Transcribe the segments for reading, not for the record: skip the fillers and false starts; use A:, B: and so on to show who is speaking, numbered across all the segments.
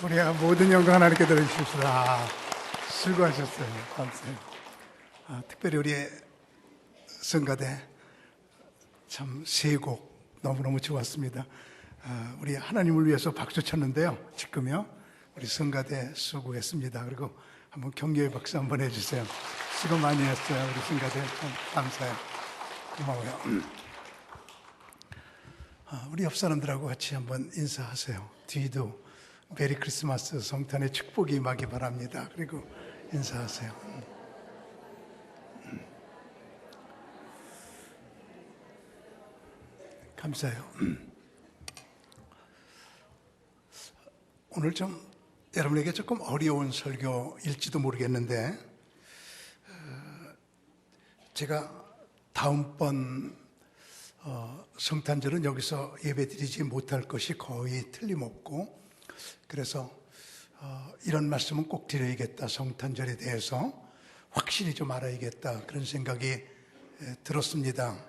A: 우리 모든 영광 하나님께 드려주십시다. 수고하셨어요. 감사해요. 특별히 우리 성가대 참 세 곡 너무너무 좋았습니다. 우리 하나님을 위해서 박수 쳤는데요. 지금요. 우리 성가대 수고했습니다. 그리고 한번 격려의 박수 한번 해주세요. 수고 많이 했어요. 우리 성가대 감사해요. 고마워요. 우리 옆 사람들하고 같이 한번 인사하세요. 뒤도 메리 크리스마스 성탄의 축복이 임하기 바랍니다. 그리고 인사하세요. 감사해요. 오늘 좀 여러분에게 조금 어려운 설교일지도 모르겠는데 제가 다음번 성탄절은 여기서 예배드리지 못할 것이 거의 틀림없고 그래서 이런 말씀은 꼭 드려야겠다. 성탄절에 대해서 확실히 좀 알아야겠다. 그런 생각이 들었습니다.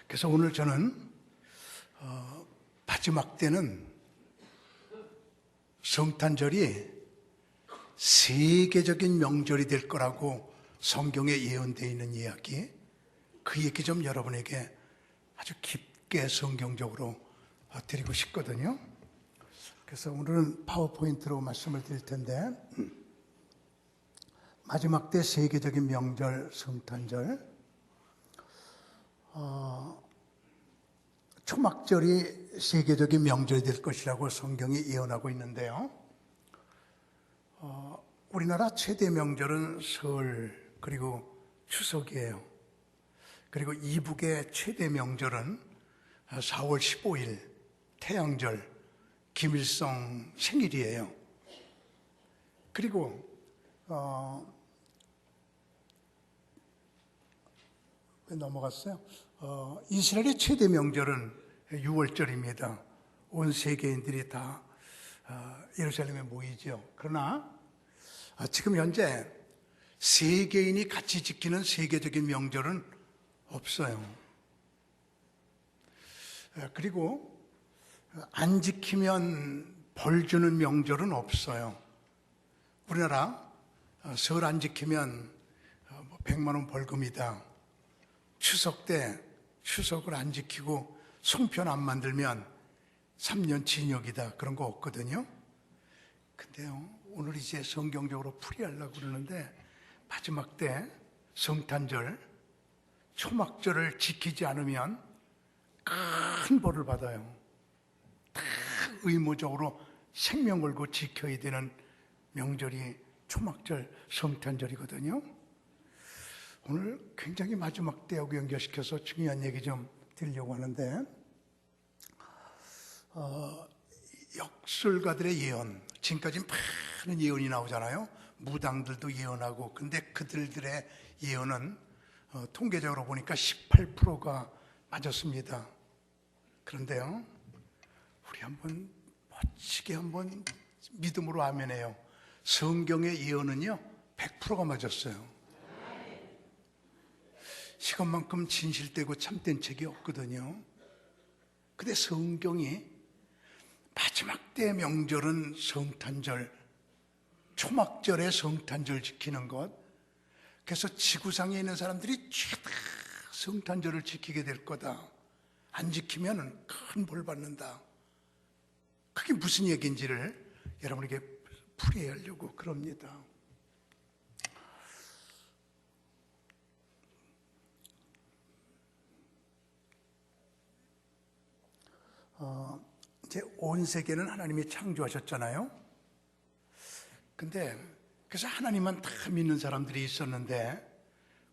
A: 그래서 오늘 저는 마지막 때는 성탄절이 세계적인 명절이 될 거라고 성경에 예언되어 있는 이야기, 그 얘기 좀 여러분에게 아주 깊게 성경적으로 드리고 싶거든요. 그래서 오늘은 파워포인트로 말씀을 드릴 텐데 마지막 때 세계적인 명절 성탄절, 초막절이 세계적인 명절이 될 것이라고 성경이 예언하고 있는데요. 우리나라 최대 명절은 설 그리고 추석이에요. 그리고 이북의 최대 명절은 4월 15일 태양절 김일성 생일이에요. 그리고 왜 넘어갔어요? 이스라엘의 최대 명절은 6월절입니다. 온 세계인들이 다 예루살렘에 모이죠. 그러나 지금 현재 세계인이 같이 지키는 세계적인 명절은 없어요. 그리고 안 지키면 벌 주는 명절은 없어요. 우리나라 설 안 지키면 100만 원 벌금이다. 추석 때 추석을 안 지키고 송편 안 만들면 3년 징역이다. 그런 거 없거든요. 근데요, 오늘 이제 성경적으로 풀이하려고 그러는데 마지막 때 성탄절, 초막절을 지키지 않으면 큰 벌을 받아요. 다 의무적으로 생명 걸고 지켜야 되는 명절이 초막절, 성탄절이거든요. 오늘 굉장히 마지막 때하고 연결시켜서 중요한 얘기 좀 드리려고 하는데 역술가들의 예언, 지금까지 많은 예언이 나오잖아요. 무당들도 예언하고, 근데 그들의 예언은 통계적으로 보니까 18%가 맞았습니다. 그런데요, 우리 한번 멋지게 한번 믿음으로 아멘해요. 성경의 예언은요 100%가 맞았어요. 이것만큼 진실되고 참된 책이 없거든요. 근데 성경이 마지막 때 명절은 성탄절, 초막절에 성탄절 지키는 것, 그래서 지구상에 있는 사람들이 죄다 성탄절을 지키게 될 거다. 안 지키면 큰 벌 받는다. 그게 무슨 얘기인지를 여러분에게 풀이하려고 그럽니다. 이제 온 세계는 하나님이 창조하셨잖아요. 근데 그래서 하나님만 다 믿는 사람들이 있었는데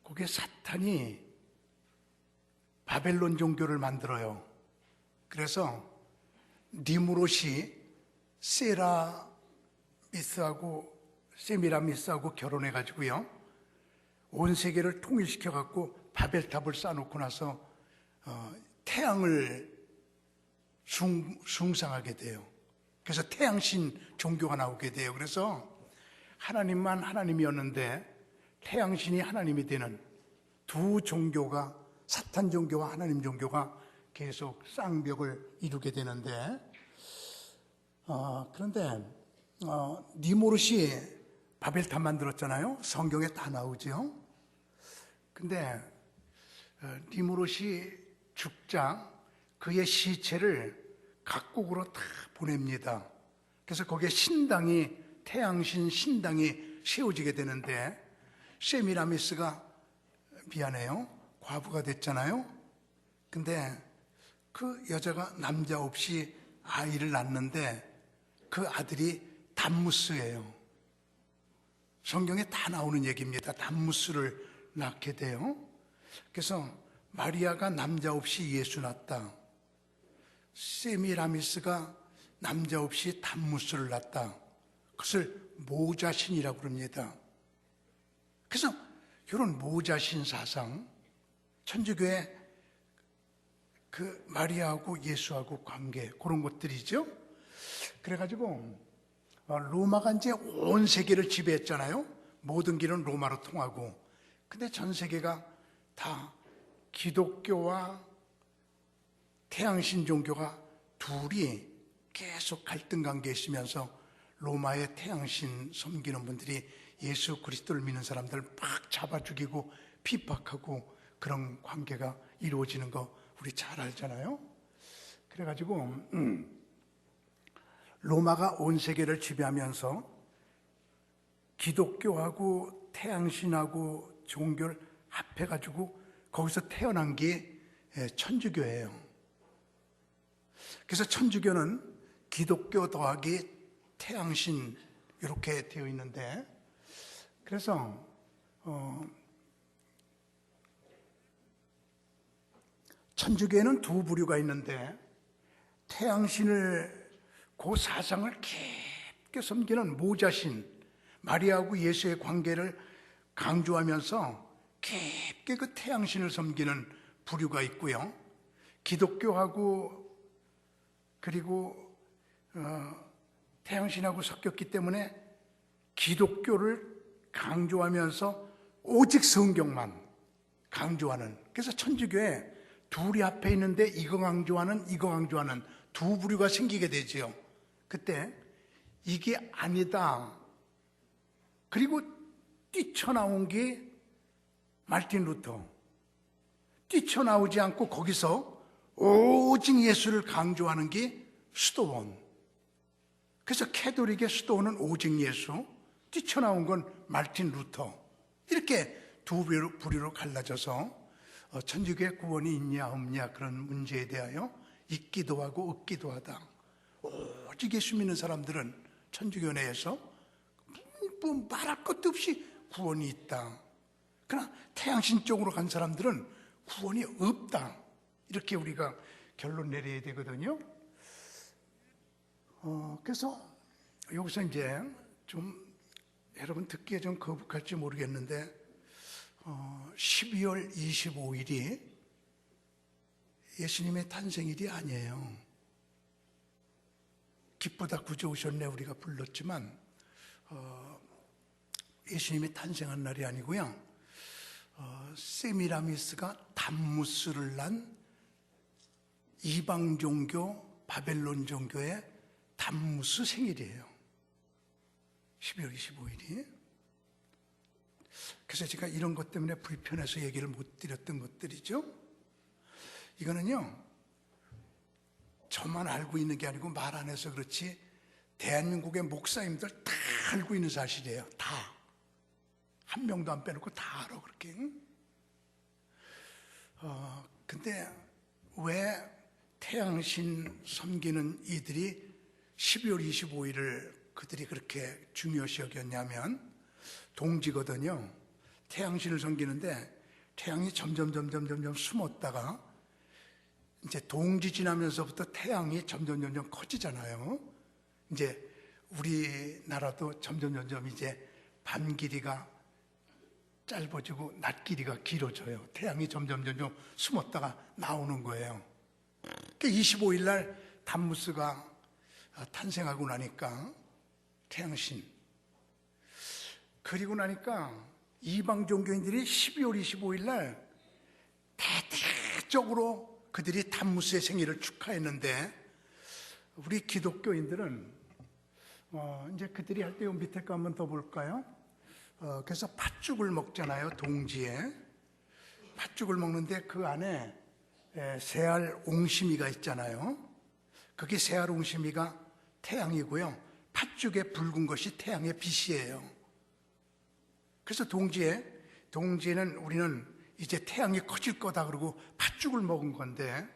A: 거기에 사탄이 바벨론 종교를 만들어요. 그래서 니무롯이 세미라미스하고 결혼해가지고요, 온 세계를 통일시켜갖고 바벨탑을 쌓아놓고 나서 태양을 숭상하게 돼요. 그래서 태양신 종교가 나오게 돼요. 그래서 하나님만 하나님이었는데 태양신이 하나님이 되는 두 종교가, 사탄 종교와 하나님 종교가 계속 쌍벽을 이루게 되는데 그런데 니무롯이 바벨탑 만들었잖아요. 성경에 다 나오죠. 근데 니무롯이 죽자 그의 시체를 각국으로 다 보냅니다. 그래서 거기에 신당이, 태양신 신당이 세워지게 되는데, 세미라미스가 미안해요, 과부가 됐잖아요. 근데 그 여자가 남자 없이 아이를 낳는데 그 아들이 담무스예요. 성경에 다 나오는 얘기입니다. 담무스를 낳게 돼요. 그래서 마리아가 남자 없이 예수 낳았다. 세미라미스가 남자 없이 담무스를 낳았다. 그것을 모자신이라고 그럽니다. 그래서 이런 모자신 사상, 천주교의 그 마리아하고 예수하고 관계, 그런 것들이죠. 그래가지고 로마가 이제 온 세계를 지배했잖아요. 모든 길은 로마로 통하고. 근데 전 세계가 다 기독교와 태양신 종교가 둘이 계속 갈등 관계에 있으면서 로마의 태양신 섬기는 분들이 예수 그리스도를 믿는 사람들을 막 잡아 죽이고 핍박하고 그런 관계가 이루어지는 거 우리 잘 알잖아요. 그래가지고 로마가 온 세계를 지배하면서 기독교하고 태양신하고 종교를 합해가지고 거기서 태어난 게 천주교예요. 그래서 천주교는 기독교 더하기 태양신 이렇게 되어 있는데, 그래서 천주교에는 두 부류가 있는데, 태양신을 그 사상을 깊게 섬기는 모자신, 마리아하고 예수의 관계를 강조하면서 깊게 그 태양신을 섬기는 부류가 있고요. 기독교하고 그리고 태양신하고 섞였기 때문에 기독교를 강조하면서 오직 성경만 강조하는, 그래서 천주교에 둘이 앞에 있는데 이거 강조하는 두 부류가 생기게 되죠. 그때 이게 아니다. 그리고 뛰쳐나온 게 말틴 루터. 뛰쳐나오지 않고 거기서 오직 예수를 강조하는 게 수도원. 그래서 캐톨릭의 수도원은 오직 예수, 뛰쳐나온 건 말틴 루터. 이렇게 두 부류로 갈라져서 천주교의 구원이 있냐 없냐 그런 문제에 대하여 있기도 하고 없기도 하다. 오직 예수 믿는 사람들은 천주교 내에서 뭐 말할 것도 없이 구원이 있다. 그러나 태양신 쪽으로 간 사람들은 구원이 없다. 이렇게 우리가 결론 내려야 되거든요. 그래서 여기서 이제 좀 여러분 듣기에 좀 거북할지 모르겠는데 12월 25일이 예수님의 탄생일이 아니에요. 기쁘다 구주 오셨네 우리가 불렀지만 예수님이 탄생한 날이 아니고요. 세미라미스가 담무스를 난 이방 종교 바벨론 종교의 담무스 생일이에요. 12월 25일이. 그래서 제가 이런 것 때문에 불편해서 얘기를 못 드렸던 것들이죠. 이거는요, 저만 알고 있는 게 아니고 말 안 해서 그렇지 대한민국의 목사님들 다 알고 있는 사실이에요. 다. 한 명도 안 빼놓고 다 알아, 그렇게. 근데 왜 태양신 섬기는 이들이 12월 25일을 그들이 그렇게 중요시 여겼냐면, 동지거든요. 태양신을 섬기는데 태양이 점점 숨었다가 이제 동지 지나면서부터 태양이 점점 커지잖아요. 이제 우리나라도 점점 이제 밤 길이가 짧아지고 낮 길이가 길어져요. 태양이 점점 숨었다가 나오는 거예요. 25일 날 담무스가 탄생하고 나니까 태양신, 그리고 나니까 이방 종교인들이 12월 25일 날 대대적으로 그들이 담무스의 생일을 축하했는데, 우리 기독교인들은 이제 그들이 할 때 밑에 거 한번 더 볼까요? 그래서 팥죽을 먹잖아요, 동지에. 팥죽을 먹는데 그 안에 새알 옹심이가 있잖아요. 그게 새알 옹심이가 태양이고요. 팥죽에 붉은 것이 태양의 빛이에요. 그래서 동지에는 우리는 이제 태양이 커질 거다 그러고 팥죽을 먹은 건데,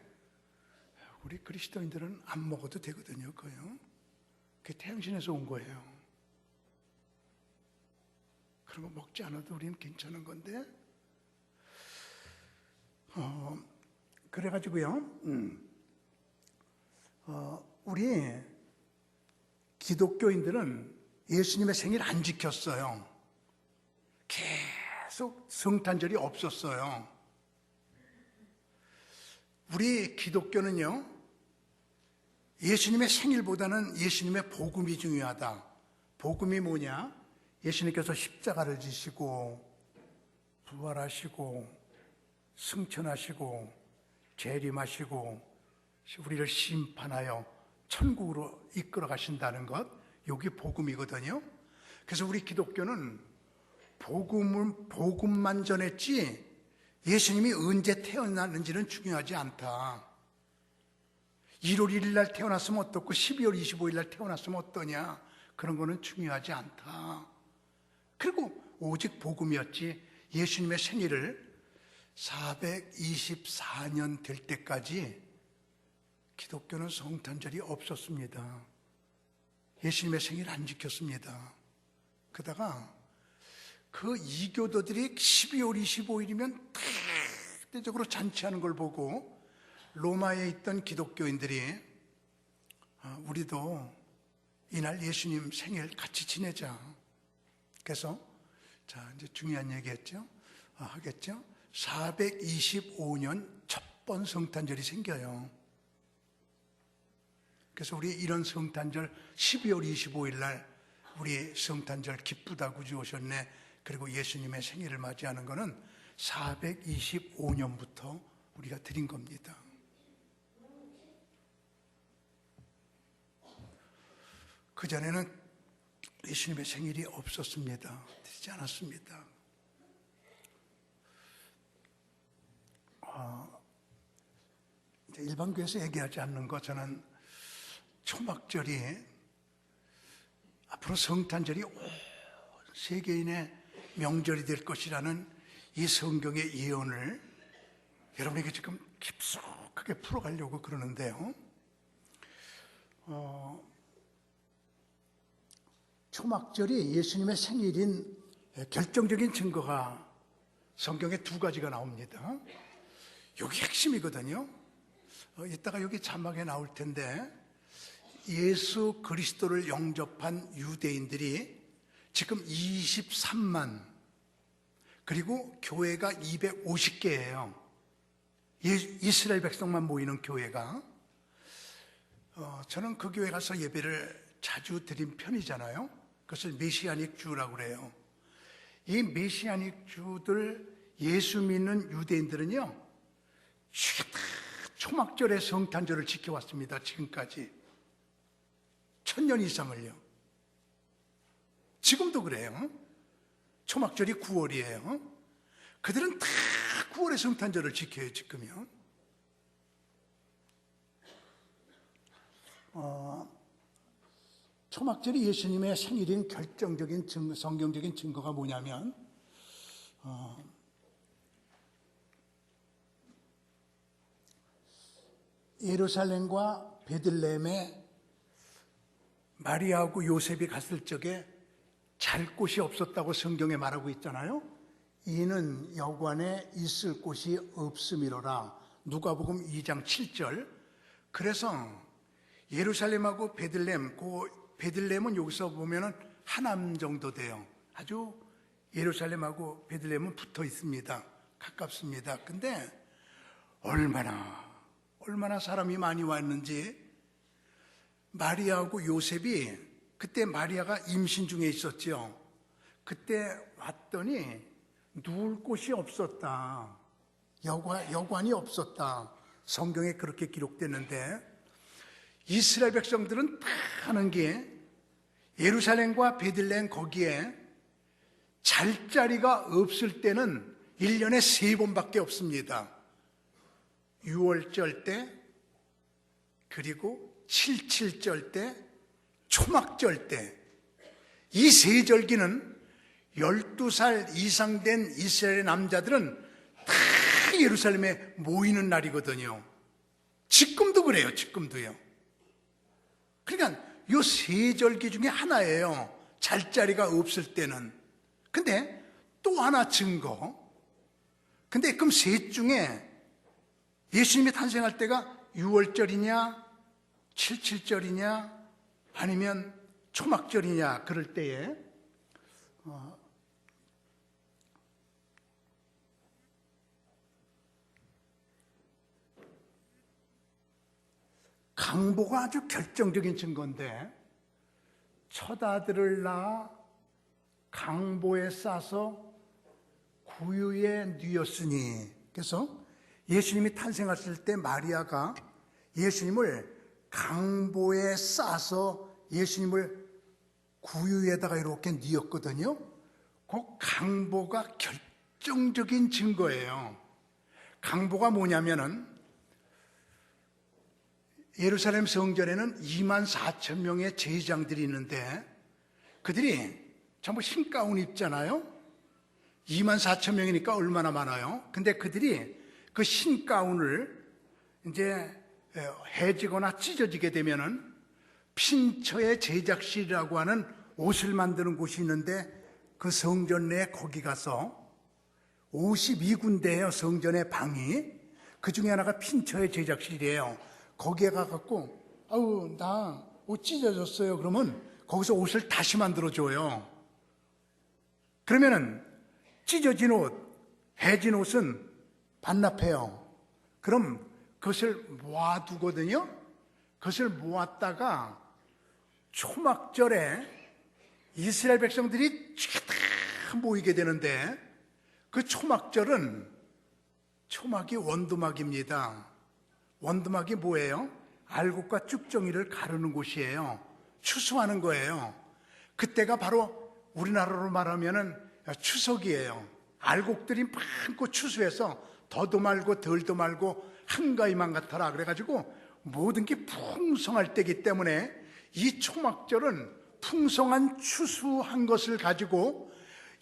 A: 우리 그리스도인들은 안 먹어도 되거든요, 그거요. 그게 태양신에서 온 거예요. 그런 거 먹지 않아도 우리는 괜찮은 건데, 그래가지고요, 우리 기독교인들은 예수님의 생일 안 지켰어요. 계속 성탄절이 없었어요. 우리 기독교는요, 예수님의 생일보다는 예수님의 복음이 중요하다. 복음이 뭐냐? 예수님께서 십자가를 지시고 부활하시고 승천하시고 재림하시고 우리를 심판하여 천국으로 이끌어 가신다는 것, 여기 복음이거든요. 그래서 우리 기독교는 복음만 전했지 예수님이 언제 태어났는지는 중요하지 않다. 1월 1일 날 태어났으면 어떻고 12월 25일 날 태어났으면 어떠냐, 그런 거는 중요하지 않다. 그리고 오직 복음이었지, 예수님의 생일을 424년 될 때까지 기독교는 성탄절이 없었습니다. 예수님의 생일 안 지켰습니다. 그러다가 그 이교도들이 12월 25일이면 대대적으로 잔치하는 걸 보고 로마에 있던 기독교인들이 우리도 이날 예수님 생일 같이 지내자. 그래서 자, 이제 중요한 얘기했죠. 하겠죠. 425년 첫 번 성탄절이 생겨요. 그래서 우리 이런 성탄절 12월 25일 날 우리 성탄절 기쁘다 구주 오셨네, 그리고 예수님의 생일을 맞이하는 것은 425년부터 우리가 드린 겁니다. 그전에는 예수님의 생일이 없었습니다. 드리지 않았습니다. 일반 교회에서 얘기하지 않는 것, 저는 초막절이 앞으로 성탄절이 온 세계인의 명절이 될 것이라는 이 성경의 예언을 여러분에게 지금 깊숙하게 풀어가려고 그러는데요. 초막절이 예수님의 생일인 결정적인 증거가 성경에 두 가지가 나옵니다. 여기 핵심이거든요. 이따가 여기 자막에 나올 텐데, 예수 그리스도를 영접한 유대인들이 지금 23만, 그리고 교회가 250개예요. 이스라엘 백성만 모이는 교회가. 저는 그 교회 가서 예배를 자주 드린 편이잖아요. 그것을 메시아닉 주라고 그래요. 이 메시아닉 주들, 예수 믿는 유대인들은요, 초막절의 성탄절을 지켜왔습니다. 지금까지 1000년 이상을요. 지금도 그래요. 초막절이 9월이에요. 그들은 다 9월의 성탄절을 지켜요, 지금요. 초막절이 예수님의 생일인 결정적인 증거, 성경적인 증거가 뭐냐면, 예루살렘과 베들레헴에 마리아하고 요셉이 갔을 적에 잘 곳이 없었다고 성경에 말하고 있잖아요. 이는 여관에 있을 곳이 없음이로라. 누가복음 2장 7절. 그래서 예루살렘하고 베들레헴, 베들레헴은 여기서 보면은 하남 정도 돼요. 아주 예루살렘하고 베들레헴은 붙어 있습니다. 가깝습니다. 근데 얼마나 사람이 많이 왔는지, 마리아하고 요셉이, 그때 마리아가 임신 중에 있었죠. 그때 왔더니 누울 곳이 없었다. 여관이 없었다. 성경에 그렇게 기록됐는데, 이스라엘 백성들은 다 하는 게 예루살렘과 베들레헴 거기에 잘 자리가 없을 때는 1년에 3번밖에 없습니다. 유월절 때, 그리고 칠칠절 때, 초막절 때. 이 세 절기는 12살 이상 된 이스라엘 남자들은 다 예루살렘에 모이는 날이거든요. 지금도 그래요. 지금도요. 그러니까 이 세 절기 중에 하나예요. 잘 자리가 없을 때는. 근데 또 하나 증거. 근데 그럼 셋 중에 예수님이 탄생할 때가 6월절이냐, 77절이냐, 아니면 초막절이냐, 그럴 때에 강보가 아주 결정적인 증거인데, 첫 아들을 낳아 강보에 싸서 구유에 뉘었으니. 그래서 예수님이 탄생하실 때 마리아가 예수님을 강보에 싸서 예수님을 구유에다가 이렇게 뉘었거든요. 그 강보가 결정적인 증거예요. 강보가 뭐냐면은 예루살렘 성전에는 24,000명의 제사장들이 있는데 그들이 전부 흰 가운 입잖아요. 24,000명이니까 얼마나 많아요. 근데 그들이 그 흰 가운을 이제 해지거나 찢어지게 되면은 핀처의 제작실이라고 하는 옷을 만드는 곳이 있는데 그 성전 내에 거기 가서 52군데예요. 성전의 방이. 그 중에 하나가 핀처의 제작실이에요. 거기에 가갖고 아우 나 옷 찢어졌어요. 그러면 거기서 옷을 다시 만들어줘요. 그러면은 찢어진 옷, 해진 옷은 반납해요. 그럼 그것을 모아두거든요. 그것을 모았다가 초막절에 이스라엘 백성들이 다 모이게 되는데 그 초막절은 초막이 원두막입니다. 원두막이 뭐예요? 알곡과 쭉정이를 가르는 곳이에요. 추수하는 거예요. 그때가 바로 우리나라로 말하면은 추석이에요. 알곡들이 많고 추수해서 더도 말고 덜도 말고 한가위만 같아라. 그래가지고 모든 게 풍성할 때이기 때문에 이 초막절은 풍성한 추수한 것을 가지고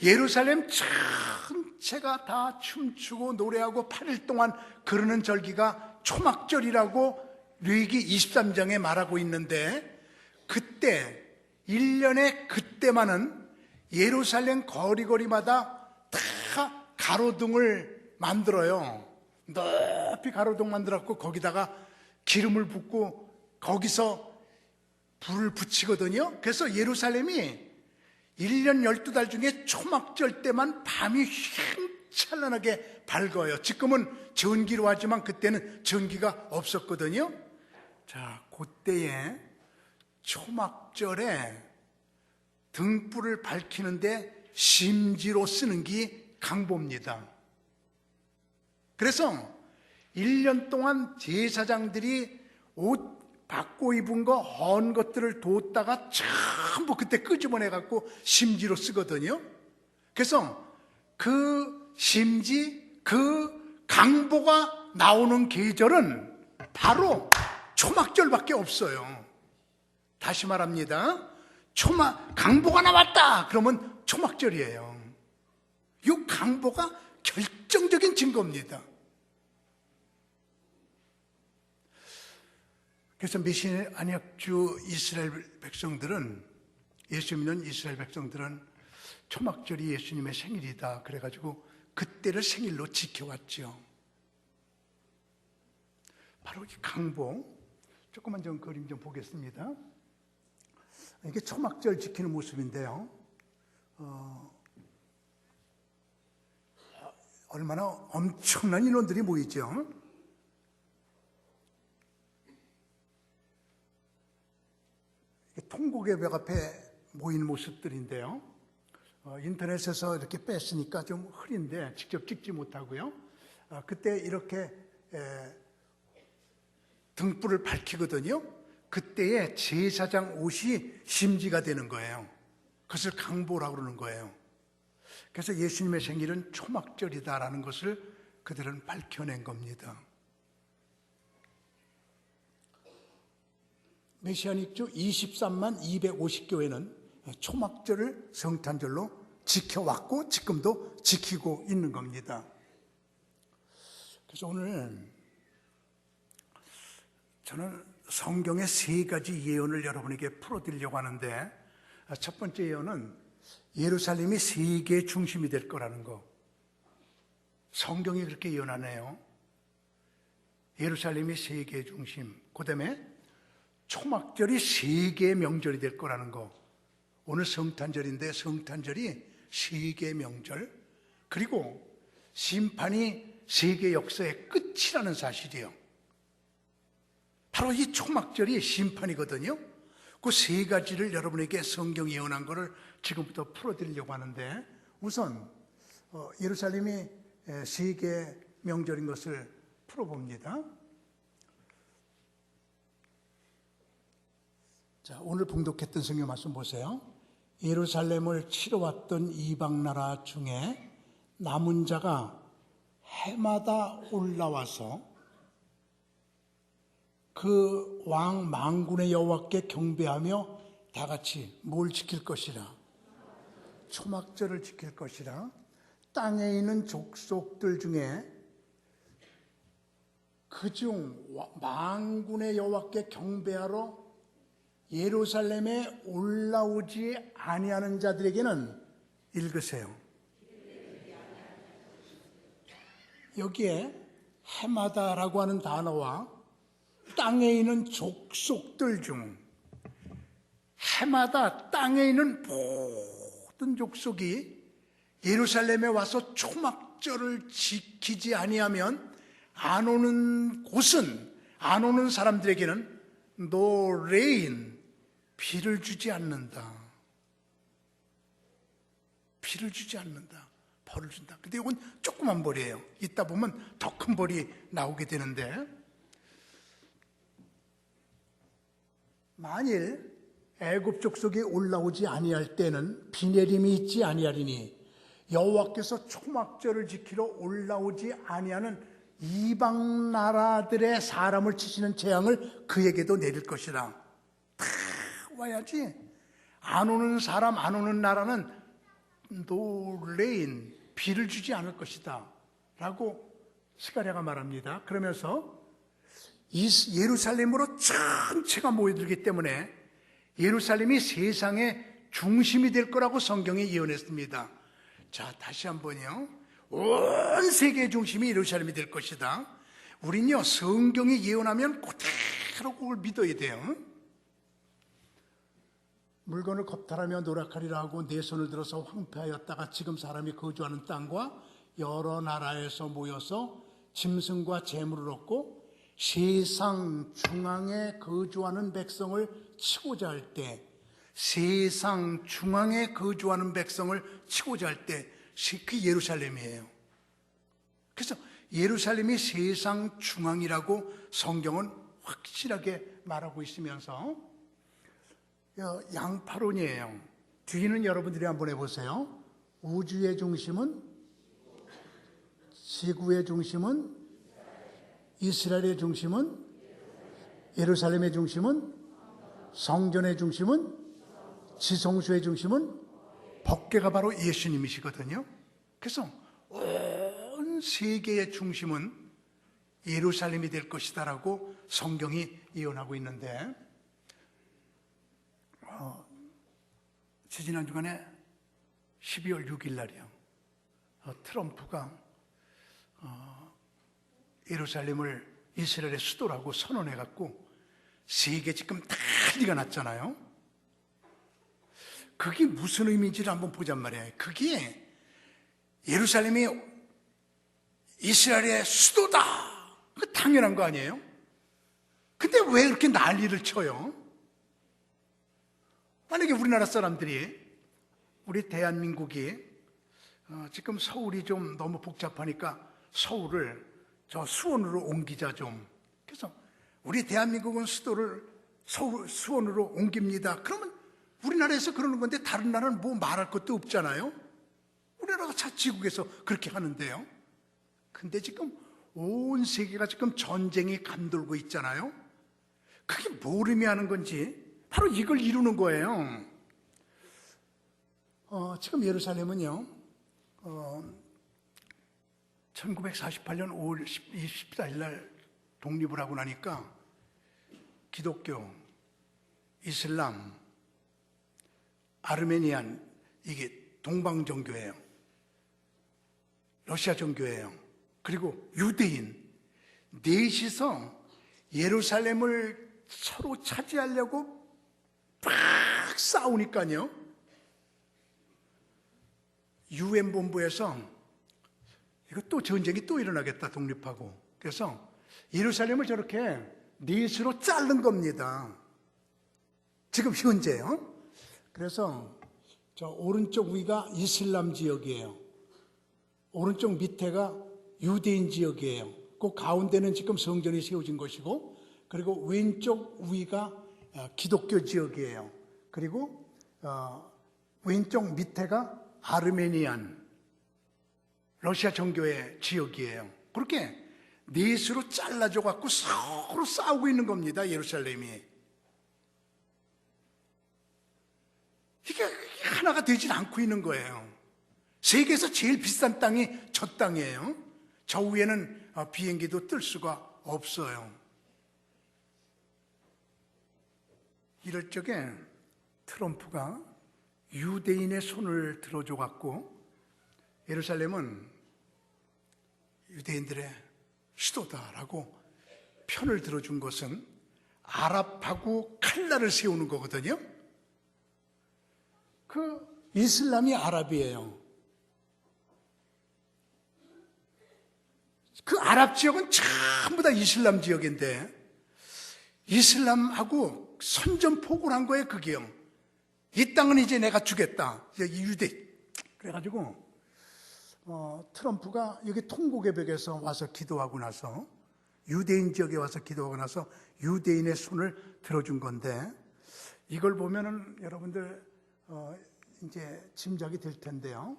A: 예루살렘 전체가 다 춤추고 노래하고 8일 동안 그러는 절기가 초막절이라고 레위기 23장에 말하고 있는데 그때 1년에 그때만은 예루살렘 거리거리마다 다 가로등을 만들어요. 높이 가로등 만들었고 거기다가 기름을 붓고 거기서 불을 붙이거든요. 그래서 예루살렘이 1년 12달 중에 초막절 때만 밤이 휘황찬란하게 밝아요. 지금은 전기로 하지만 그때는 전기가 없었거든요. 자, 그때에 초막절에 등불을 밝히는데 심지로 쓰는 게 강보입니다. 그래서 1년 동안 제사장들이 옷 받고 입은 거, 헌 것들을 뒀다가 전부 그때 끄집어내갖고 심지로 쓰거든요. 그래서 그 심지, 그 강보가 나오는 계절은 바로 초막절밖에 없어요. 다시 말합니다. 강보가 나왔다! 그러면 초막절이에요. 이 강보가 결정적인 증거입니다. 그래서 메시아 안역주 이스라엘 백성들은, 예수 믿는 이스라엘 백성들은 초막절이 예수님의 생일이다. 그래가지고 그때를 생일로 지켜왔죠. 바로 이 강보, 조금만 좀 그림 좀 보겠습니다. 이게 초막절 지키는 모습인데요. 얼마나 엄청난 인원들이 모이죠. 통곡예배 앞에 모인 모습들인데요. 인터넷에서 이렇게 뺐으니까 좀 흐린데 직접 찍지 못하고요. 그때 이렇게 등불을 밝히거든요. 그때의 제사장 옷이 심지가 되는 거예요. 그것을 강보라고 그러는 거예요. 그래서 예수님의 생일은 초막절이다라는 것을 그들은 밝혀낸 겁니다. 메시아닉주 23만 250교회는 초막절을 성탄절로 지켜왔고 지금도 지키고 있는 겁니다. 그래서 오늘 저는 성경의 세 가지 예언을 여러분에게 풀어드리려고 하는데, 첫 번째 예언은 예루살렘이 세계의 중심이 될 거라는 거. 성경이 그렇게 예언하네요. 예루살렘이 세계의 중심. 그 다음에 초막절이 세계의 명절이 될 거라는 거. 오늘 성탄절인데 성탄절이 세계의 명절. 그리고 심판이 세계 역사의 끝이라는 사실이에요. 바로 이 초막절이 심판이거든요. 그 세 가지를 여러분에게 성경이 예언한 것을 지금부터 풀어드리려고 하는데, 우선 예루살렘이 세계 명절인 것을 풀어봅니다. 자, 오늘 봉독했던 성경 말씀 보세요. 예루살렘을 치러 왔던 이방 나라 중에 남은 자가 해마다 올라와서 그 왕 만군의 여호와께 경배하며 다 같이 뭘 지킬 것이라? 초막절을 지킬 것이라. 땅에 있는 족속들 중에 그중 만군의 여호와께 경배하러 예루살렘에 올라오지 아니하는 자들에게는, 읽으세요. 여기에 해마다라고 하는 단어와 땅에 있는 족속들 중, 해마다 땅에 있는 모든 족속이 예루살렘에 와서 초막절을 지키지 아니하면 안 오는 곳은, 안 오는 사람들에게는 no rain, 비를 주지 않는다. 비를 주지 않는다. 벌을 준다. 근데 이건 조그만 벌이에요. 이따 보면 더 큰 벌이 나오게 되는데, 만일 애굽 족속이 올라오지 아니할 때는 비 내림이 있지 아니하리니 여호와께서 초막절을 지키러 올라오지 아니하는 이방 나라들의 사람을 치시는 재앙을 그에게도 내릴 것이라. 다 와야지. 안 오는 사람, 안 오는 나라는 no rain, 비를 주지 않을 것이다 라고 스가랴가 말합니다. 그러면서 예루살렘으로 전체가 모여들기 때문에 예루살렘이 세상의 중심이 될 거라고 성경이 예언했습니다. 자, 다시 한번요. 온 세계의 중심이 예루살렘이 될 것이다. 우린요, 성경이 예언하면 그대로 그걸 믿어야 돼요. 물건을 겁탈하며 노력하리라 하고 내 손을 들어서 황폐하였다가 지금 사람이 거주하는 땅과 여러 나라에서 모여서 짐승과 재물을 얻고 세상 중앙에 거주하는 백성을 치고자 할 때, 세상 중앙에 거주하는 백성을 치고자 할 때, 그 예루살렘이에요. 그래서 예루살렘이 세상 중앙이라고 성경은 확실하게 말하고 있으면서, 양파론이에요. 뒤는 여러분들이 한번 해보세요. 우주의 중심은, 지구의 중심은, 이스라엘의 중심은, 예루살렘의 중심은, 성전의 중심은, 지성소의 중심은 법궤가 바로 예수님이시거든요. 그래서 온 세계의 중심은 예루살렘이 될 것이다라고 성경이 예언하고 있는데, 지지난 주간에 12월 6일 날이요, 트럼프가 예루살렘을 이스라엘의 수도라고 선언해갖고 세계 지금 난리가 났잖아요. 그게 무슨 의미인지를 한번 보잔 말이에요. 그게 예루살렘이 이스라엘의 수도다, 그 당연한 거 아니에요? 근데 왜 이렇게 난리를 쳐요? 만약에 우리나라 사람들이, 우리 대한민국이 지금 서울이 좀 너무 복잡하니까 서울을 저 수원으로 옮기자 좀. 그래서 우리 대한민국은 수도를 수원으로 옮깁니다. 그러면 우리나라에서 그러는 건데 다른 나라는 뭐 말할 것도 없잖아요. 우리나라가 자치국에서 그렇게 하는데요. 근데 지금 온 세계가 지금 전쟁이 감돌고 있잖아요. 그게 뭘 의미하는 건지 바로 이걸 이루는 거예요. 지금 예루살렘은요, 1948년 5월 24일 날 독립을 하고 나니까 기독교, 이슬람, 아르메니안, 이게 동방 종교예요. 러시아 종교예요. 그리고 유대인 넷이서 예루살렘을 서로 차지하려고 막 싸우니까요. UN 본부에서 이거 또 전쟁이 또 일어나겠다, 독립하고. 그래서 예루살렘을 저렇게 넷으로 자른 겁니다. 지금 현재요. 그래서 저 오른쪽 위가 이슬람 지역이에요. 오른쪽 밑에가 유대인 지역이에요. 그 가운데는 지금 성전이 세워진 것이고, 그리고 왼쪽 위가 기독교 지역이에요. 그리고 왼쪽 밑에가 아르메니안, 러시아 종교의 지역이에요. 그렇게 넷으로 잘라져 갖고 서로 싸우고 있는 겁니다, 예루살렘이. 이게 하나가 되질 않고 있는 거예요. 세계에서 제일 비싼 땅이 저 땅이에요. 저 위에는 비행기도 뜰 수가 없어요. 이럴 적에 트럼프가 유대인의 손을 들어줘 갖고 예루살렘은 유대인들의 수도다라고 편을 들어준 것은 아랍하고 칼날을 세우는 거거든요. 그 이슬람이 아랍이에요. 그 아랍 지역은 전부 다 이슬람 지역인데 이슬람하고 선전포고를 한 거예요, 그게요. 이 땅은 이제 내가 주겠다. 유대. 그래가지고 트럼프가 여기 통곡의벽에서 와서 기도하고 나서 유대인 지역에 와서 기도하고 나서 유대인의 손을 들어준 건데 이걸 보면은 여러분들 이제 짐작이 될 텐데요.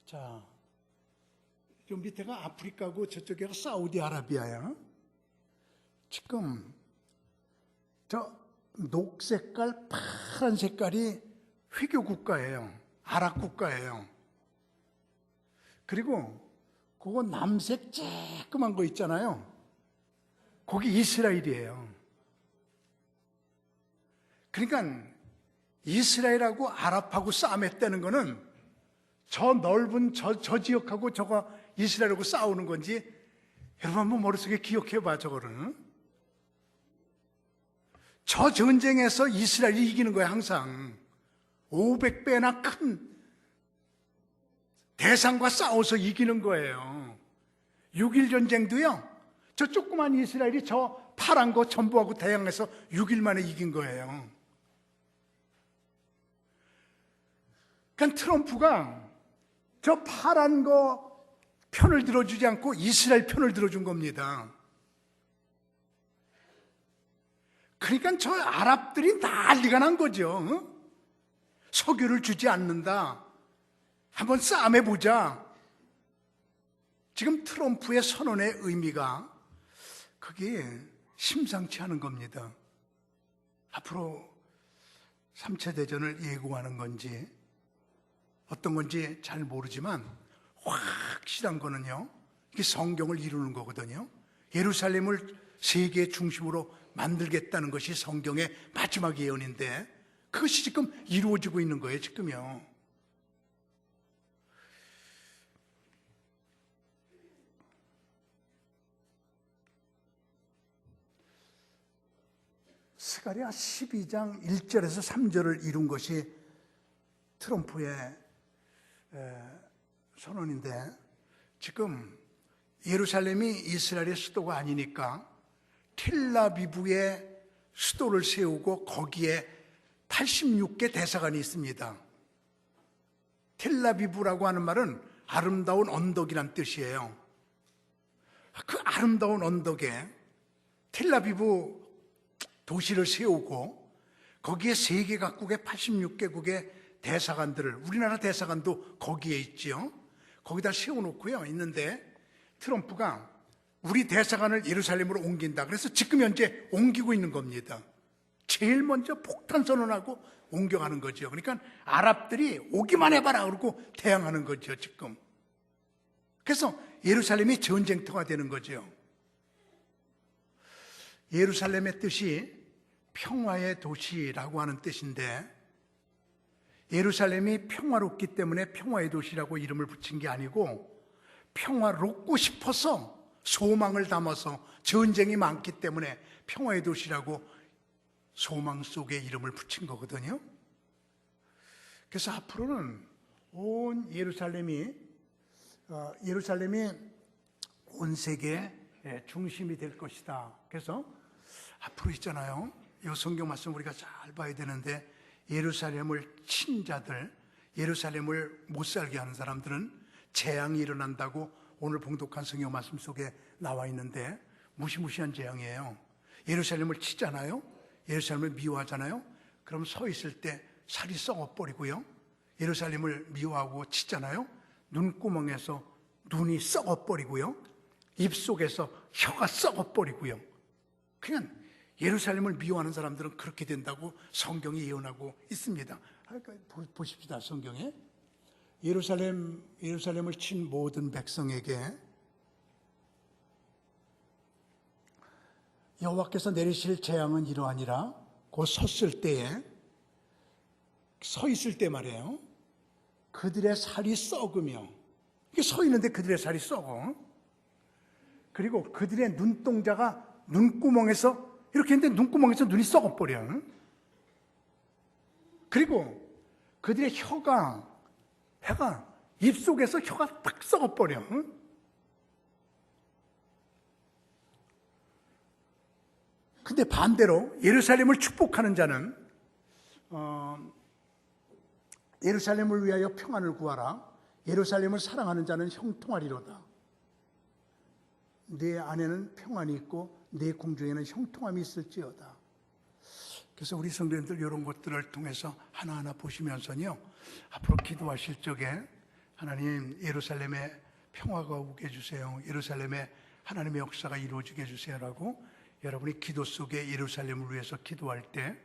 A: 자, 요 밑에가 아프리카고 저쪽에가 사우디아라비아야. 지금 저 녹색깔, 파란 색깔이 회교 국가예요. 아랍 국가예요. 그리고 그거 남색 쬐끄만 거 있잖아요. 거기 이스라엘이에요. 그러니까 이스라엘하고 아랍하고 싸움했다는 거는 저 넓은 저 지역하고 저거 이스라엘하고 싸우는 건지 여러분 한번 머릿속에 기억해봐, 저거를. 저 전쟁에서 이스라엘이 이기는 거예요, 항상. 500배나 큰 대상과 싸워서 이기는 거예요. 6.1 전쟁도요, 저 조그만 이스라엘이 저 파란 거 전부하고 대항해서 6일 만에 이긴 거예요. 그러니까 트럼프가 저 파란 거 편을 들어주지 않고 이스라엘 편을 들어준 겁니다. 그러니까 저 아랍들이 난리가 난 거죠. 석유를 주지 않는다. 한번 싸움해보자. 지금 트럼프의 선언의 의미가 그게 심상치 않은 겁니다. 앞으로 3차 대전을 예고하는 건지 어떤 건지 잘 모르지만 확실한 거는요, 이게 성경을 이루는 거거든요. 예루살렘을 세계의 중심으로 만들겠다는 것이 성경의 마지막 예언인데 그것이 지금 이루어지고 있는 거예요, 지금요. 스가랴 12장 1절에서 3절을 이룬 것이 트럼프의 선언인데 지금 예루살렘이 이스라엘의 수도가 아니니까 텔라비브에 수도를 세우고 거기에 86개 대사관이 있습니다. 텔라비브라고 하는 말은 아름다운 언덕이란 뜻이에요. 그 아름다운 언덕에 텔라비브 도시를 세우고 거기에 세계 각국의 86개국의 대사관들을, 우리나라 대사관도 거기에 있지요. 거기다 세워놓고요. 있는데 트럼프가 우리 대사관을 예루살렘으로 옮긴다. 그래서 지금 현재 옮기고 있는 겁니다. 제일 먼저 폭탄 선언하고 옮겨가는 거죠. 그러니까 아랍들이 오기만 해봐라 그러고 대항하는 거죠, 지금. 그래서 예루살렘이 전쟁터가 되는 거죠. 예루살렘의 뜻이 평화의 도시라고 하는 뜻인데, 예루살렘이 평화롭기 때문에 평화의 도시라고 이름을 붙인 게 아니고, 평화롭고 싶어서 소망을 담아서 전쟁이 많기 때문에 평화의 도시라고 소망 속에 이름을 붙인 거거든요. 그래서 앞으로는 온 예루살렘이 온 세계의 중심이 될 것이다. 그래서 앞으로 있잖아요. 이 성경 말씀 우리가 잘 봐야 되는데, 예루살렘을 친 자들, 예루살렘을 못 살게 하는 사람들은 재앙이 일어난다고 오늘 봉독한 성경 말씀 속에 나와 있는데, 무시무시한 재앙이에요. 예루살렘을 치잖아요. 예루살렘을 미워하잖아요. 그럼 서 있을 때 살이 썩어버리고요. 예루살렘을 미워하고 치잖아요. 눈구멍에서 눈이 썩어버리고요. 입속에서 혀가 썩어버리고요. 그냥 예루살렘을 미워하는 사람들은 그렇게 된다고 성경이 예언하고 있습니다. 보십시다, 성경에. 예루살렘을 친 모든 백성에게 여호와께서 내리실 재앙은 이러하니라. 곧 섰을 때에, 서 있을 때 말이에요. 그들의 살이 썩으며, 이게 서 있는데 그들의 살이 썩어. 그리고 그들의 눈동자가 눈구멍에서 이렇게 했는데 눈구멍에서 눈이 썩어버려. 그리고 그들의 혀가 입속에서 혀가 딱 썩어버려. 근데 반대로 예루살렘을 축복하는 자는 예루살렘을 위하여 평안을 구하라. 예루살렘을 사랑하는 자는 형통하리로다. 내 안에는 평안이 있고 내 궁중에는 형통함이 있을지어다. 그래서 우리 성도님들 이런 것들을 통해서 하나하나 보시면서요, 앞으로 기도하실 적에 하나님 예루살렘에 평화가 오게 해주세요, 예루살렘에 하나님의 역사가 이루어지게 해주세요라고 여러분이 기도 속에 예루살렘을 위해서 기도할 때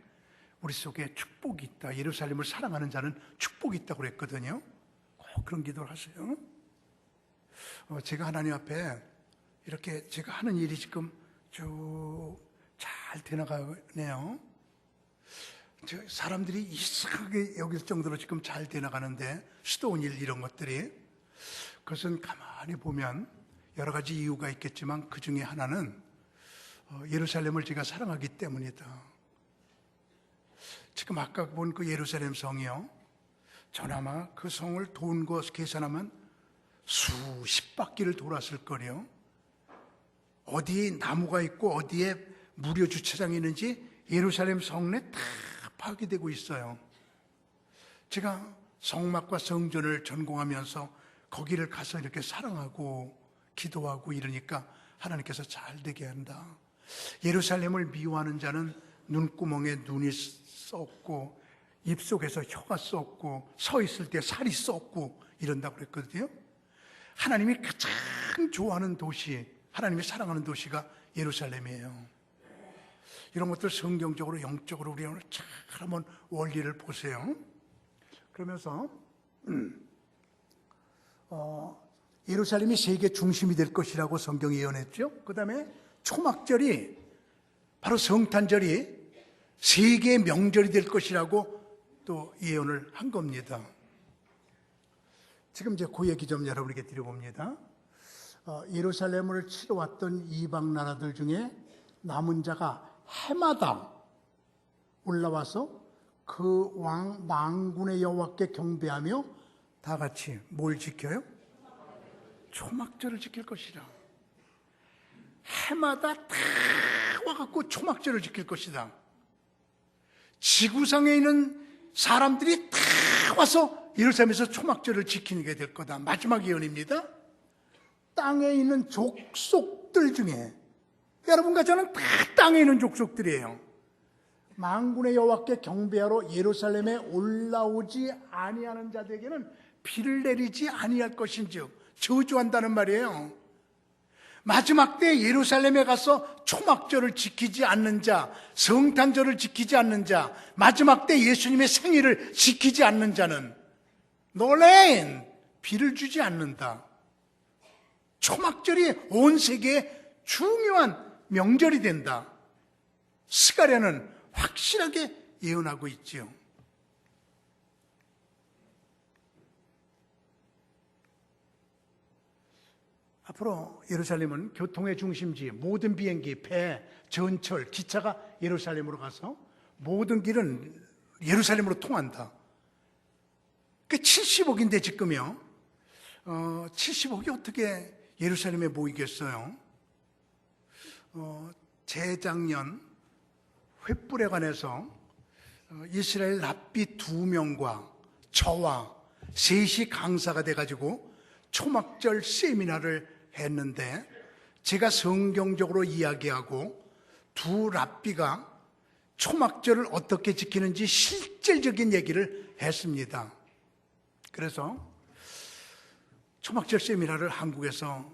A: 우리 속에 축복이 있다, 예루살렘을 사랑하는 자는 축복이 있다고 그랬거든요. 꼭 그런 기도를 하세요. 제가 하나님 앞에 이렇게 제가 하는 일이 지금 쭉 잘 되나가네요. 사람들이 이상하게 여길 정도로 지금 잘 되나가는데, 수도원 일 이런 것들이, 그것은 가만히 보면 여러 가지 이유가 있겠지만 그 중에 하나는 예루살렘을 제가 사랑하기 때문이다. 지금 아까 본 그 예루살렘 성이요, 전 아마 그 성을 돈 거 계산하면 수십 바퀴를 돌았을 거래요. 어디에 나무가 있고 어디에 무료 주차장이 있는지 예루살렘 성내 다 파악이 되고 있어요. 제가 성막과 성전을 전공하면서 거기를 가서 이렇게 사랑하고 기도하고 이러니까 하나님께서 잘 되게 한다. 예루살렘을 미워하는 자는 눈구멍에 눈이 썩고 입속에서 혀가 썩고 서 있을 때 살이 썩고 이런다고 그랬거든요. 하나님이 가장 좋아하는 도시, 하나님이 사랑하는 도시가 예루살렘이에요. 이런 것들 성경적으로 영적으로 우리 오늘 잘 한번 원리를 보세요. 그러면서 예루살렘이 세계 중심이 될 것이라고 성경이 예언했죠. 그 다음에 초막절이, 바로 성탄절이 세계의 명절이 될 것이라고 또 예언을 한 겁니다. 지금 이제 그 얘기 좀 여러분에게 드려봅니다. 예루살렘을 치러 왔던 이방 나라들 중에 남은 자가 해마다 올라와서 그 왕 만군의 여호와께 경배하며 다 같이 뭘 지켜요? 초막절을 지킬 것이라. 해마다 다 와갖고 초막절을 지킬 것이다. 지구상에 있는 사람들이 다 와서 예루살렘에서 초막절을 지키는 게 될 거다. 마지막 예언입니다. 땅에 있는 족속들 중에, 여러분과 저는 다 땅에 있는 족속들이에요. 만군의 여호와께 경배하러 예루살렘에 올라오지 아니하는 자들에게는 비를 내리지 아니할 것인즉 저주한다는 말이에요. 마지막 때 예루살렘에 가서 초막절을 지키지 않는 자, 성탄절을 지키지 않는 자, 마지막 때 예수님의 생일을 지키지 않는 자는 놀라인 비를 주지 않는다. 초막절이 온 세계에 중요한 명절이 된다. 스가랴는 확실하게 예언하고 있지요. 앞으로 예루살렘은 교통의 중심지, 모든 비행기, 배, 전철, 기차가 예루살렘으로 가서 모든 길은 예루살렘으로 통한다. 그 70억인데 지금요. 70억이 어떻게 예루살렘에 모이겠어요? 재작년 횃불에 관해서 이스라엘 랍비 2명과 저와 셋이 강사가 돼가지고 초막절 세미나를 했는데 제가 성경적으로 이야기하고 두 랍비가 초막절을 어떻게 지키는지 실질적인 얘기를 했습니다. 그래서 초막절 세미나를 한국에서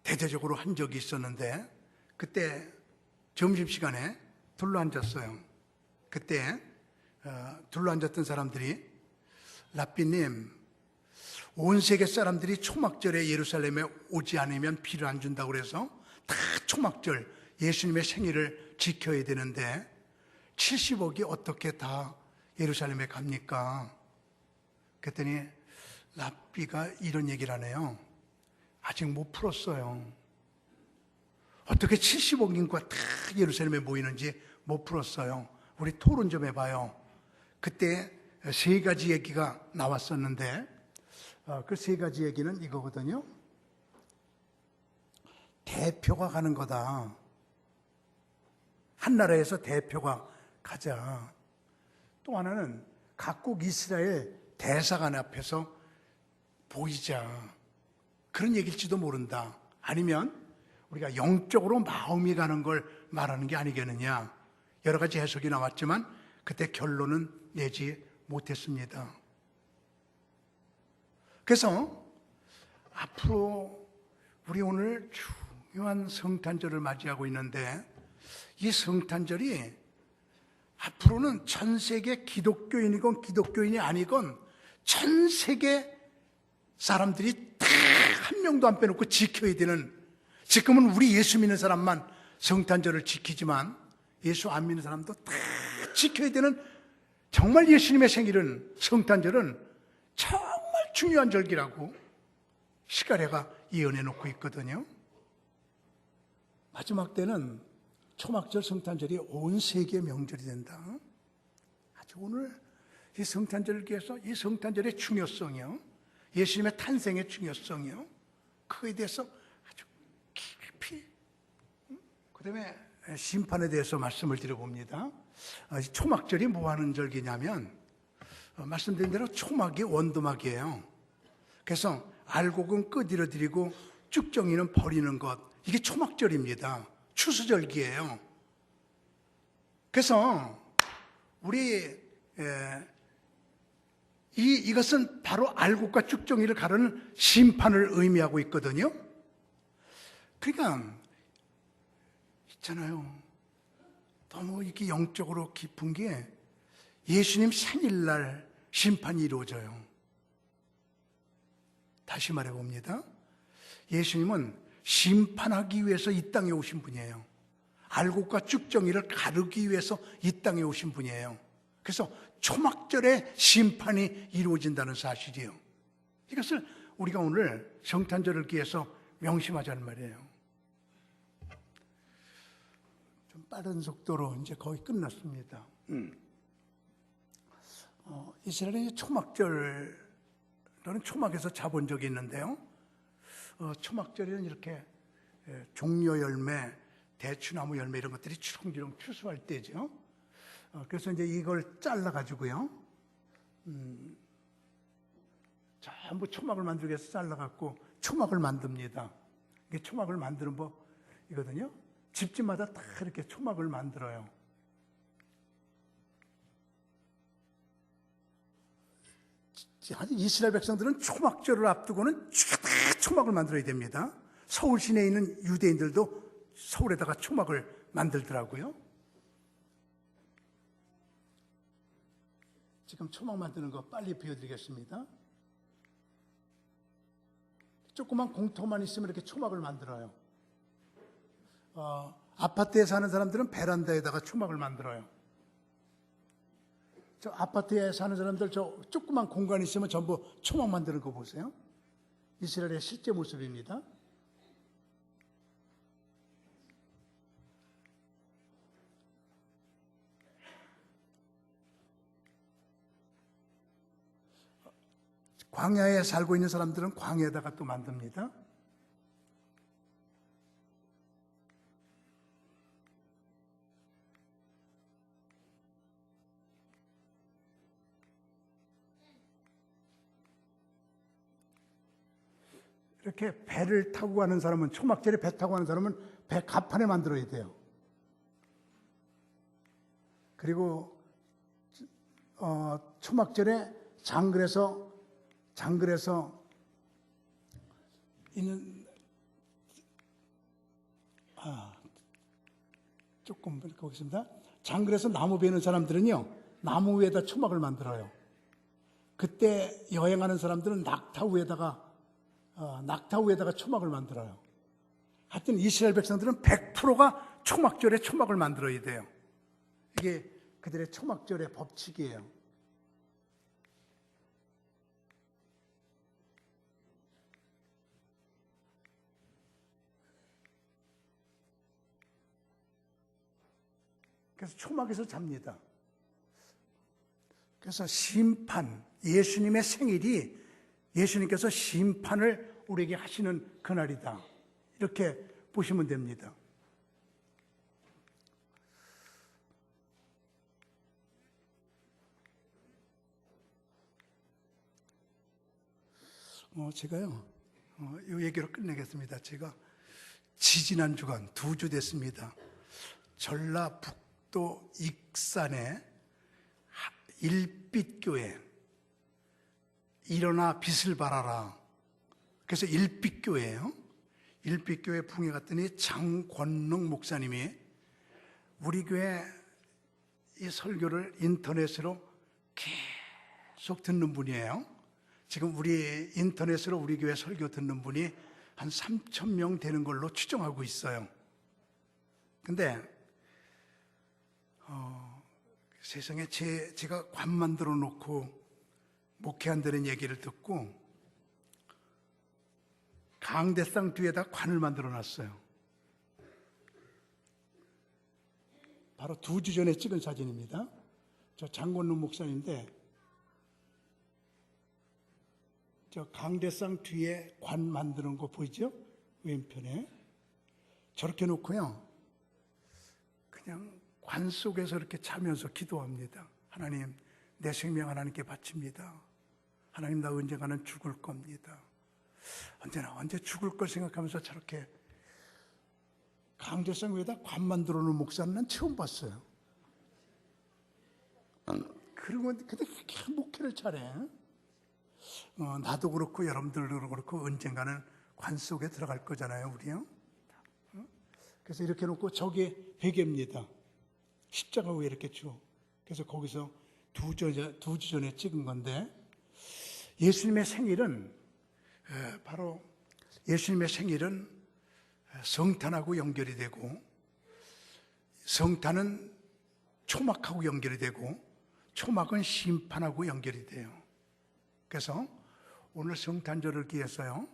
A: 대대적으로 한 적이 있었는데 그때 점심시간에 둘러앉았어요. 그때 둘러앉았던 사람들이 랍비님, 온 세계 사람들이 초막절에 예루살렘에 오지 않으면 비를 안 준다고 그래서 다 초막절 예수님의 생일을 지켜야 되는데 70억이 어떻게 다 예루살렘에 갑니까? 그랬더니 랍비가 이런 얘기를 하네요. 아직 못 풀었어요. 어떻게 70억 인구가 다 예루살렘에 모이는지 못 풀었어요. 우리 토론 좀 해봐요. 그때 세 가지 얘기가 나왔었는데 그 세 가지 얘기는 이거거든요. 대표가 가는 거다. 한 나라에서 대표가 가자. 또 하나는 각국 이스라엘 대사관 앞에서 보이자. 그런 얘기일지도 모른다. 아니면 우리가 영적으로 마음이 가는 걸 말하는 게 아니겠느냐. 여러 가지 해석이 나왔지만 그때 결론은 내지 못했습니다. 그래서 앞으로 우리 오늘 중요한 성탄절을 맞이하고 있는데 이 성탄절이 앞으로는 전 세계 기독교인이건 기독교인이 아니건 전 세계 사람들이 다 한 명도 안 빼놓고 지켜야 되는, 지금은 우리 예수 믿는 사람만 성탄절을 지키지만 예수 안 믿는 사람도 다 지켜야 되는, 정말 예수님의 생일은, 성탄절은 정말 중요한 절기라고 스가랴가 예언해 놓고 있거든요. 마지막 때는 초막절 성탄절이 온 세계의 명절이 된다. 아주 오늘 이 성탄절을 위해서 이 성탄절의 중요성이요, 예수님의 탄생의 중요성이요, 그거에 대해서 아주 깊이, 그 다음에 심판에 대해서 말씀을 드려봅니다. 초막절이 뭐 하는 절기냐면 말씀드린 대로 초막이 원두막이에요. 그래서 알곡은 끄드러뜨리고 쭉정이는 버리는 것, 이게 초막절입니다. 추수절기예요. 그래서 우리 이것은 바로 알곡과 쭉정이를 가르는 심판을 의미하고 있거든요. 그러니까 있잖아요, 너무 이게 영적으로 깊은 게 예수님 생일날 심판이 이루어져요. 다시 말해봅니다. 예수님은 심판하기 위해서 이 땅에 오신 분이에요. 알곡과 쭉정이를 가르기 위해서 이 땅에 오신 분이에요. 그래서 초막절에 심판이 이루어진다는 사실이에요. 이것을 우리가 오늘 성탄절을 기해서 명심하자는 말이에요. 좀 빠른 속도로 이제 거의 끝났습니다. 이스라엘이 초막절은 초막에서 잡은 적이 있는데요. 초막절에는 이렇게 종려 열매, 대추나무 열매 이런 것들이 주렁주렁 추수할 때죠. 그래서 이제 이걸 잘라가지고요, 전부 초막을 만들기 위해서 잘라갖고 초막을 만듭니다. 이게 초막을 만드는 법이거든요. 집집마다 다 이렇게 초막을 만들어요. 이스라엘 백성들은 초막절을 앞두고는 최대 초막을 만들어야 됩니다. 서울 시내에 있는 유대인들도 서울에다가 초막을 만들더라고요. 지금 초막 만드는 거 빨리 보여드리겠습니다. 조그만 공터만 있으면 이렇게 초막을 만들어요. 아파트에 사는 사람들은 베란다에다가 초막을 만들어요. 저 아파트에 사는 사람들 저 조그만 공간 있으면 전부 초막 만드는 거 보세요. 이스라엘의 실제 모습입니다. 광야에 살고 있는 사람들은 광야에다가 또 만듭니다. 이렇게 배를 타고 가는 사람은, 초막절에 배 타고 가는 사람은 배 갑판에 만들어야 돼요. 그리고 초막절에 장글에서 있는 조금 보겠습니다. 장글에서 나무 베는 사람들은요, 나무 위에다 초막을 만들어요. 그때 여행하는 사람들은 낙타 위에다가 초막을 만들어요. 하여튼 이스라엘 백성들은 100%가 초막절에 초막을 만들어야 돼요. 이게 그들의 초막절의 법칙이에요. 그래서 초막에서 잡니다. 그래서 심판, 예수님의 생일이 예수님께서 심판을 우리에게 하시는 그날이다. 이렇게 보시면 됩니다. 제가요, 이 얘기로 끝내겠습니다. 제가 지지난 주간 2주 됐습니다. 전라북도 익산의 일빛교회, 일어나 빛을 발하라. 그래서 일빛교회예요. 일빛교회 부흥회 갔더니 장권능 목사님이 우리 교회 이 설교를 인터넷으로 계속 듣는 분이에요. 지금 우리 인터넷으로 우리 교회 설교 듣는 분이 한 3,000명 되는 걸로 추정하고 있어요. 근데 세상에 제가 관 만들어 놓고 목회한다는 얘기를 듣고 강대상 뒤에다 관을 만들어 놨어요. 바로 2주 전에 찍은 사진입니다. 저 장권능 목사님인데 저 강대상 뒤에 관 만드는 거 보이죠? 왼편에 저렇게 놓고요, 그냥 관 속에서 이렇게 자면서 기도합니다. 하나님, 내 생명 하나님께 바칩니다. 하나님, 나 언젠가는 죽을 겁니다. 언제 죽을 걸 생각하면서 저렇게 강대상 위에다 관 만들어 놓은 목사는 난 처음 봤어요. 그리고 근데 그렇게 목회를 잘해. 나도 그렇고 여러분들도 그렇고 언젠가는 관 속에 들어갈 거잖아요, 우리요. 그래서 이렇게 놓고 저게 베개입니다. 십자가 위에 이렇게 쭉. 그래서 거기서 2주 전에 찍은 건데, 예수님의 생일은 바로 예수님의 생일은 성탄하고 연결이 되고, 성탄은 초막하고 연결이 되고, 초막은 심판하고 연결이 돼요. 그래서 오늘 성탄절을 기해서요,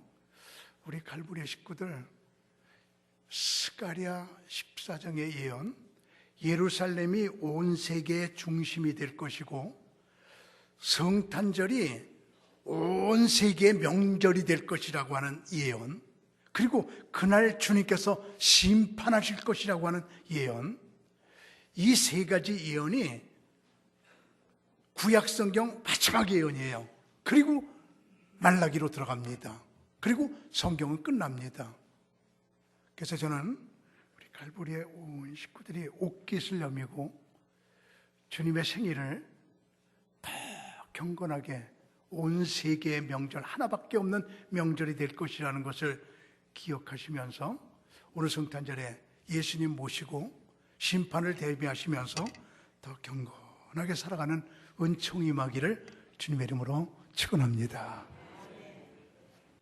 A: 우리 갈보리 식구들 스가랴 14장의 예언, 예루살렘이 온 세계의 중심이 될 것이고 성탄절이 온 세계의 명절이 될 것이라고 하는 예언, 그리고 그날 주님께서 심판하실 것이라고 하는 예언, 이 3가지 예언이 구약성경 마지막 예언이에요. 그리고 말라기로 들어갑니다. 그리고 성경은 끝납니다. 그래서 저는 우리 갈보리의 온 식구들이 옷깃을 여미고 주님의 생일을 더 경건하게 온 세계의 명절 하나밖에 없는 명절이 될 것이라는 것을 기억하시면서 오늘 성탄절에 예수님 모시고 심판을 대비하시면서 더 경건하게 살아가는 은총이 임하기를 주님의 이름으로 축원합니다.